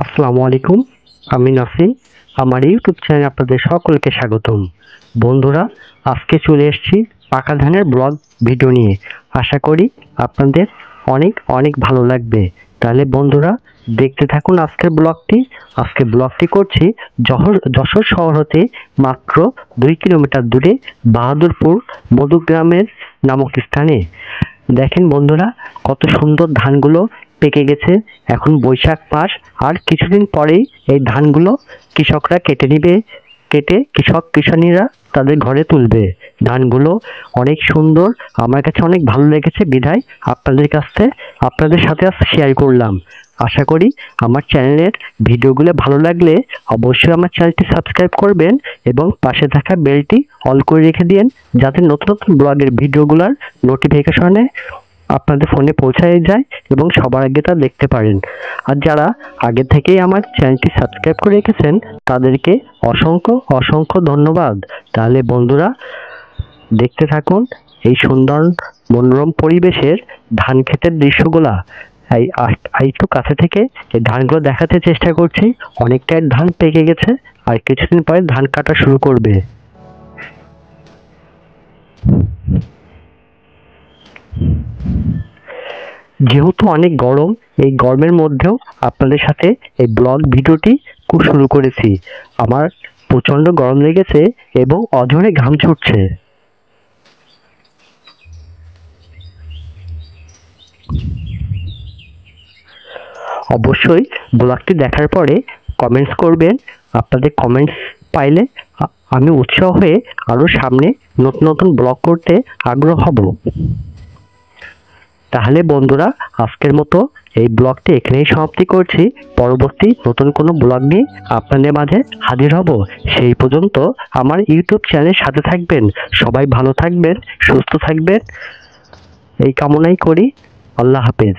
আসসালামু আলাইকুম। আমি নাসিম। আমার ইউটিউব চ্যানেলে আপনাদের সকলকে স্বাগতম। বন্ধুরা, আজকে চলে এসেছি পাকা ধানের ব্লগ ভিডিও নিয়ে। আশা করি আপনাদের অনেক অনেক ভালো লাগবে। তাহলে বন্ধুরা, দেখতে থাকুন আজকের ব্লগটি। আজকের ব্লগটি করছি যশোর শহর হতে মাত্র 2 কিলোমিটার দূরে বাহাদুরপুর মধুগ্রামের নামক স্থানে। দেখেন বন্ধুরা, কত সুন্দর ধানগুলো পেকে গেছে। এখন বৈশাখ মাস, আর কিছুদিন পরেই এই ধানগুলো কৃষকরা কেটে নিবে। কেটে কৃষানীরা তাদের ঘরে তুলবে। ধানগুলো অনেক সুন্দর, আমার কাছে অনেক ভালো লেগেছে বিধায় আপনাদের সাথে আজ শেয়ার করলাম। আশা করি আমার চ্যানেলের ভিডিওগুলো ভালো লাগলে অবশ্যই আমার চ্যানেলটি সাবস্ক্রাইব করবেন এবং পাশে থাকা বেলটি অল করে রেখে দিন, যাতে নতুন নতুন ব্লগের ভিডিওগুলোর নোটিফিকেশনে আপনাদের ফোনে পৌঁছায় যায় এবং সবার আগে তা দেখতে পারেন। আর যারা আগে থেকেই আমার চ্যানেলটি সাবস্ক্রাইব করে রেখেছেন তাদেরকে অসংখ্য অসংখ্য ধন্যবাদ। তাহলে বন্ধুরা, দেখতে থাকুন এই সুন্দর মনোরম পরিবেশের ধান ক্ষেতের দৃশ্যগুলা। একটু কাছে থেকে এই ধানগুলো দেখাতে চেষ্টা করছি। অনেকটাই ধান পেকে গেছে, আর কিছুদিন পরে ধান কাটা শুরু করবে। যেহেতু অনেক গরম, এই গরমের মধ্যেও আপনাদের সাথে এই ব্লগ ভিডিওটি শুরু করেছি। আমার প্রচন্ড গরম লেগেছে এবং অঝরে ঘাম ছুটছে। অবশ্যই ব্লগটি দেখার পরে কমেন্টস করবেন। আপনাদের কমেন্টস পাইলে আমি উৎসাহ হয়ে আরো সামনে নতুন নতুন ব্লগ করতে আগ্রহ হব। তাহলে বন্ধুরা, আজকের মতো এই ব্লগটি এখানেই সমাপ্তি করছি। পরবর্তী নতুন কোনো ব্লগ নিয়ে আপনাদের মাঝে হাজির হব। সেই পর্যন্ত আমার ইউটিউব চ্যানেলের সাথে থাকবেন। সবাই ভালো থাকবেন, সুস্থ থাকবেন, এই কামনাই করি। আল্লাহ হাফেজ।